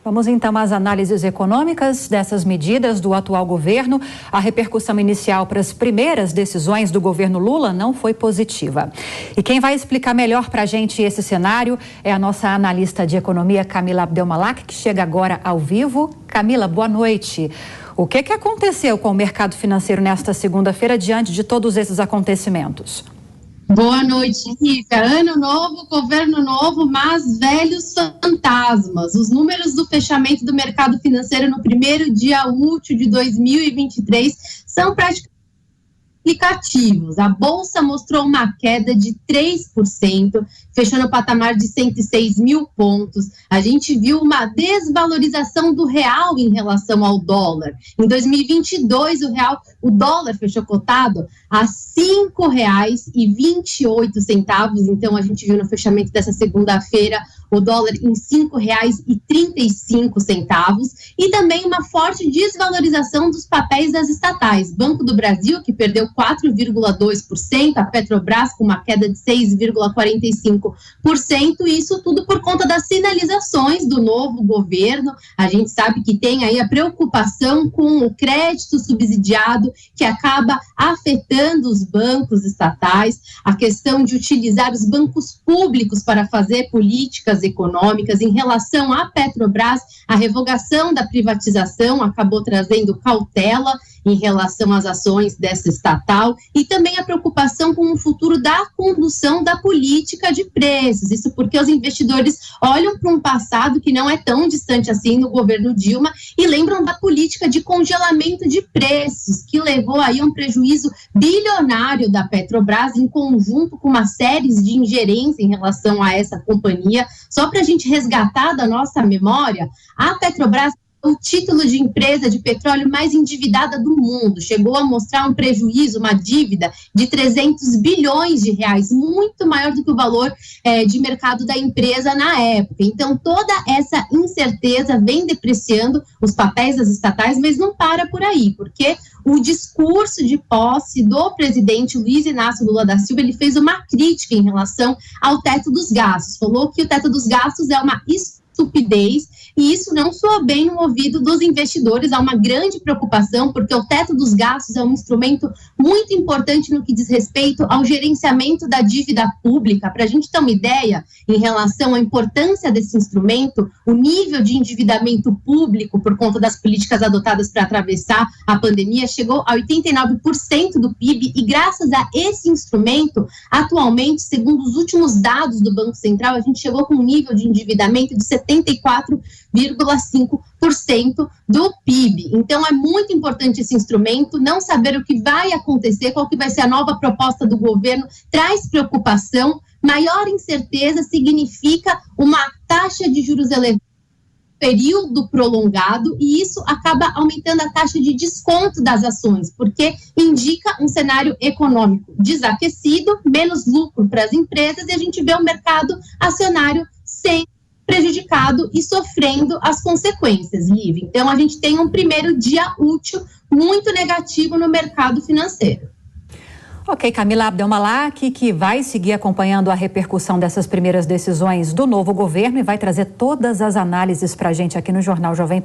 Vamos então às análises econômicas dessas medidas do atual governo. A repercussão inicial para as primeiras decisões do governo Lula não foi positiva. E quem vai explicar melhor para a gente esse cenário é a nossa analista de economia, Camila Abdelmalak, que chega agora ao vivo. Camila, boa noite. O que aconteceu com o mercado financeiro nesta segunda-feira diante de todos esses acontecimentos? Boa noite, Rica. Ano novo, governo novo, mas velhos fantasmas. Os números do fechamento do mercado financeiro no primeiro dia útil de 2023 são praticamente significativos. A Bolsa mostrou uma queda de 3%, fechou no patamar de 106 mil pontos. A gente viu uma desvalorização do real em relação ao dólar. Em 2022, o dólar fechou cotado a R$ 5,28. Então, a gente viu no fechamento dessa segunda-feira o dólar em R$ 5,35. E também uma forte desvalorização dos papéis das estatais. Banco do Brasil, que perdeu 4,2%, a Petrobras com uma queda de 6,45%, isso tudo por conta das sinalizações do novo governo. A gente sabe que tem aí a preocupação com o crédito subsidiado, que acaba afetando os bancos estatais, a questão de utilizar os bancos públicos para fazer políticas econômicas. Em relação à Petrobras, a revogação da privatização acabou trazendo cautela em relação às ações dessa estatal e também a preocupação com o futuro da condução da política de preços. Isso porque os investidores olham para um passado que não é tão distante assim no governo Dilma e lembram da política de congelamento de preços, que levou aí a um prejuízo bilionário da Petrobras em conjunto com uma série de ingerências em relação a essa companhia. Só para a gente resgatar da nossa memória, a Petrobras, o título de empresa de petróleo mais endividada do mundo, chegou a mostrar um prejuízo, uma dívida de 300 bilhões de reais, muito maior do que o valor de mercado da empresa na época. Então, toda essa incerteza vem depreciando os papéis das estatais, mas não para por aí, porque o discurso de posse do presidente Luiz Inácio Lula da Silva, ele fez uma crítica em relação ao teto dos gastos, falou que o teto dos gastos é uma estupidez, e isso não soa bem no ouvido dos investidores. Há uma grande preocupação, porque o teto dos gastos é um instrumento muito importante no que diz respeito ao gerenciamento da dívida pública. Para a gente ter uma ideia em relação à importância desse instrumento, o nível de endividamento público por conta das políticas adotadas para atravessar a pandemia chegou a 89% do PIB, e graças a esse instrumento, atualmente, segundo os últimos dados do Banco Central, a gente chegou com um nível de endividamento de 74,5% do PIB. Então, é muito importante esse instrumento. Não saber o que vai acontecer, qual que vai ser a nova proposta do governo, traz preocupação. Maior incerteza significa uma taxa de juros elevada, período prolongado, e isso acaba aumentando a taxa de desconto das ações, porque indica um cenário econômico desaquecido, menos lucro para as empresas, e a gente vê o mercado acionário sem prejudicado e sofrendo as consequências, Liv. Então, a gente tem um primeiro dia útil muito negativo no mercado financeiro. Ok, Camila Abdelmalak, que vai seguir acompanhando a repercussão dessas primeiras decisões do novo governo e vai trazer todas as análises para a gente aqui no Jornal Jovem Pan.